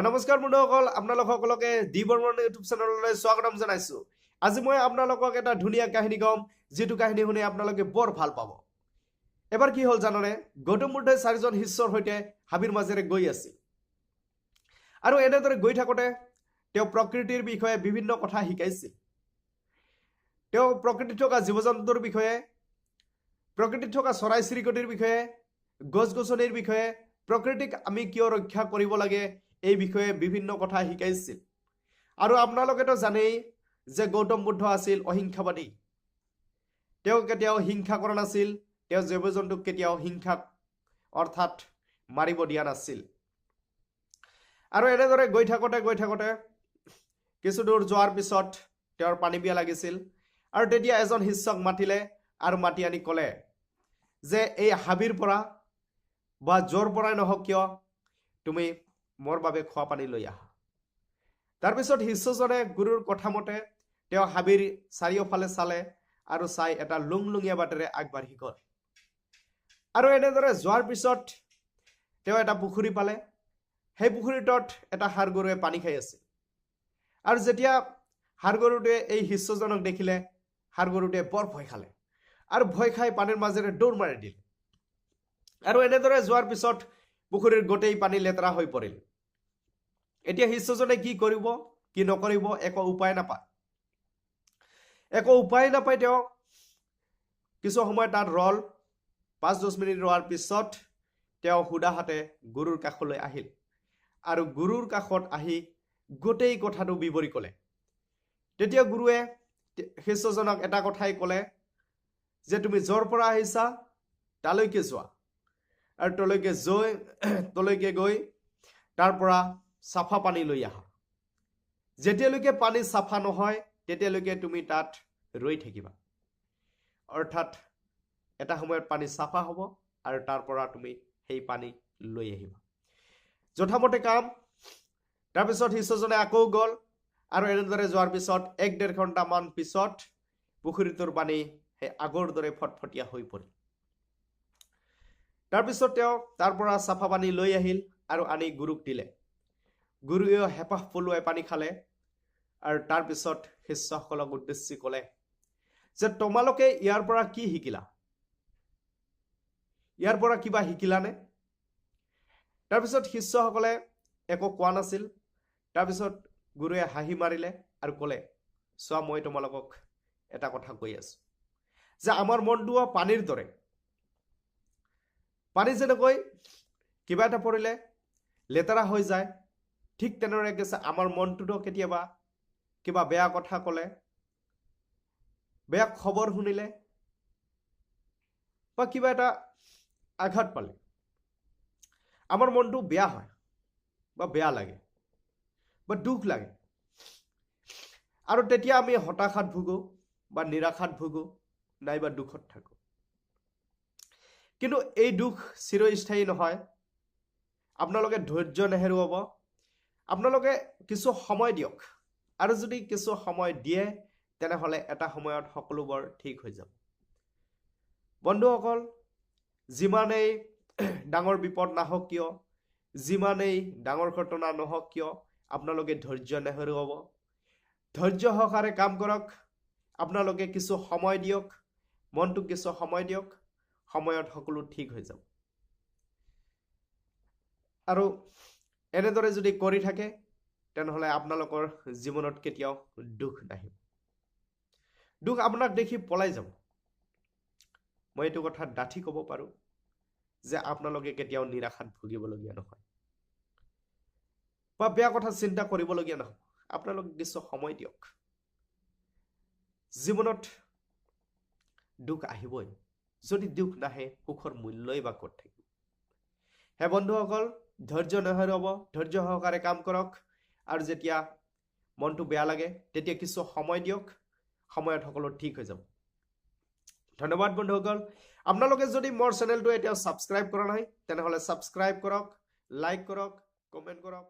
নমস্কাৰ বন্ধুসকল, আপোনালোক সকলোকে ডি বৰ্মন ইউটিউব চেনেললৈ স্বাগতম জনাইছো। আজি মই আপোনালোকক এটা ধুনীয়া কাহিনী কম, যিটো কাহিনী শুনি আপোনালোকে বৰ ভাল পাব। এবাৰ কি হ'ল জাননে? গৌতম বুদ্ধই 4জন শিষ্যৰ সৈতে হাবিৰ মাজেৰে গৈ আছিল। আৰু এনেদৰে গৈ থাকোঁতে তেওঁ প্ৰকৃতিৰ বিষয়ে বিভিন্ন কথা শিকাইছিল। তেওঁ প্ৰকৃতিত থকা জীৱ-জন্তুৰ বিষয়ে, প্ৰকৃতিত থকা চৰাই-চিৰিকটিৰ বিষয়ে, গছ-গছনিৰ বিষয়ে, প্ৰকৃতিক আমি কিয় ৰক্ষা কৰিব লাগে এই বিষয়ে বিভিন্ন কথা শিকাইছিল। আৰু আপোনালোকেতো জানেই যে গৌতম বুদ্ধ আছিল অহিংসাবাদী। তেওঁ কেতিয়াও হিংসা কৰা নাছিল। তেওঁ জীৱ-জন্তুক কেতিয়াও হিংসা অৰ্থাৎ মাৰিব দিয়া নাছিল। আৰু এনেদৰে গৈ থাকোঁতে কিছু দূৰ যোৱাৰ পিছত তেওঁৰ পানী পিয়াহ লাগিছিল। আৰু তেতিয়া এজন শিষ্যক মাতিলে আৰু মাতি আনি ক'লে যে এই হাবিৰ পৰা বা য'ৰ পৰাই নহওক কিয় তুমি মোৰ বাবে খোৱা পানী লৈ আহা। তাৰপিছত শিষ্যজনে গুৰুৰ কথা মতে তেওঁ হাবিৰ চাৰিওফালে চালে আৰু চাই এটা লুংলুঙীয়া বাটেৰে আগবাঢ়ি গ'ল। আৰু এনেদৰে যোৱাৰ পিছত তেওঁ এটা পুখুৰী পালে। সেই পুখুৰীটোত এটা ষাঁড় গৰুৱে পানী খাই আছিল। আৰু যেতিয়া ষাঁড় গৰুটোৱে এই শিষ্যজনক দেখিলে, ষাঁড় গৰুটোৱে বৰ ভয় খালে আৰু ভয় খাই পানীৰ মাজেৰে দৌৰ মাৰি দিলে। আৰু এনেদৰে যোৱাৰ পিছত পুখুৰীৰ গোটেই পানী লেতেৰা হৈ পৰিল। এতিয়া শিষ্যজনে কি কৰিব কি নকৰিব একো উপায় নাপায়। তেওঁ কিছু সময় তাত ৰল। 5-10 মিনিট ৰোৱাৰ পিছত তেওঁ সুদা হাতে গুৰুৰ কাষলৈ আহিল আৰু গুৰুৰ কাষত আহি গোটেই কথাটো বিৱৰি ক'লে। তেতিয়া গুৰুৱে শিষ্যজনক এটা কথাই ক'লে যে তুমি য'ৰ পৰা আহিছা তালৈকে যোৱা আৰু তলৈকে গৈ তাৰ পৰা চাফা পানী লৈ আহা। যেতিয়ালৈকে পানী চাফা নহয় তেতিয়ালৈকে তুমি তাত ৰৈ থাকিবা। অৰ্থাৎ এটা সময়ত পানী চাফা হ'ব আৰু তাৰ পৰা তুমি সেই পানী লৈ আহিবা। যথামতে কাম। তাৰপিছত শিষ্যজনে আকৌ গ'ল আৰু এনেদৰে যোৱাৰ পিছত 1-1.5 ঘণ্টামান পিছত পুখুৰীটোৰ পানী সেই আগৰ দৰে ফটফটীয়া হৈ পৰিল। তাৰপিছত তেওঁ তাৰ পৰা চাফা পানী লৈ আহিল আৰু আনি গুৰুক দিলে। গুৰুৱেও হেঁপাহ পলুৱাই পানী খালে আৰু তাৰপিছত শিষ্যসকলক উদ্দেশ্যি ক'লে যে তোমালোকে ইয়াৰ পৰা কি শিকিলা? ইয়াৰ পৰা কিবা শিকিলানে? তাৰপিছত শিষ্যসকলে একো কোৱা নাছিল। তাৰপিছত গুৰুৱে হাঁহি মাৰিলে আৰু ক'লে, চোৱা, মই তোমালোকক এটা কথা কৈ আছো যে আমাৰ মনটোও পানীৰ দৰে। পানী যেনেকৈ কিবা এটা পৰিলে লেতেৰা হৈ যায়, ঠিক তেনেদৰে কৈছে আমাৰ মনটোতো কেতিয়াবা কিবা বেয়া কথা ক'লে, বেয়া খবৰ শুনিলে বা কিবা এটা আঘাত পালে আমাৰ মনটো বেয়া হয় বা বেয়া লাগে বা দুখ লাগে। আৰু তেতিয়া আমি হতাশাত ভুগো বা নিৰাশাত ভুগো নাইবা দুখত থাকো। কিন্তু এই দুখ চিৰস্থায়ী নহয়। আপোনালোকে ধৈৰ্য নেহেৰুৱাব। আপোনালোকে কিছু সময় দিয়ক আৰু যদি কিছু সময় দিয়ে তেনেহ'লে এটা সময়ত সকলোবোৰ ঠিক হৈ যাব। বন্ধুসকল, যিমানেই ডাঙৰ বিপদ নাহক কিয়, যিমানেই ডাঙৰ ঘটনা নহওক কিয়, আপোনালোকে ধৈৰ্য নেহেৰুৱাব। ধৈৰ্য সহকাৰে কাম কৰক। আপোনালোকে কিছু সময় দিয়ক, মনটোক কিছু সময় দিয়ক। সময়ত সকলো ঠিক হৈ যাব। আৰু এনেদৰে যদি কৰি থাকে তেনেহ'লে আপোনালোকৰ জীৱনত কেতিয়াও দুখ নাহিব। দুখ আপোনাক দেখি পলাই যাব। মই এইটো কথা ডাঠি ক'ব পাৰোঁ যে আপোনালোকে কেতিয়াও নিৰাশাত ভুগিবলগীয়া নহয় বা বেয়া কথা চিন্তা কৰিবলগীয়া নহয়। আপোনালোকে কিছু সময় দিয়ক। জীৱনত দুখ আহিবই। যদি দুখ নাহে সুখৰ মূল্যই বা ক'ত থাকিব? হে বন্ধুসকল, ধৈৰ্য নেহেৰুৱাব, ধৈৰ্য সহকাৰে কাম কৰক। আৰু যেতিয়া মনটো বেয়া লাগে তেতিয়া কিছু সময় দিয়ক। সময়ত সকলো ঠিক হৈ যাব। ধন্যবাদ বন্ধুসকল। আপোনালোকে যদি মোৰ চেনেলটো এতিয়াও ছাবস্ক্ৰাইব কৰা নাই তেনেহ'লে ছাবস্ক্ৰাইব কৰক, লাইক কৰক, কমেণ্ট কৰক।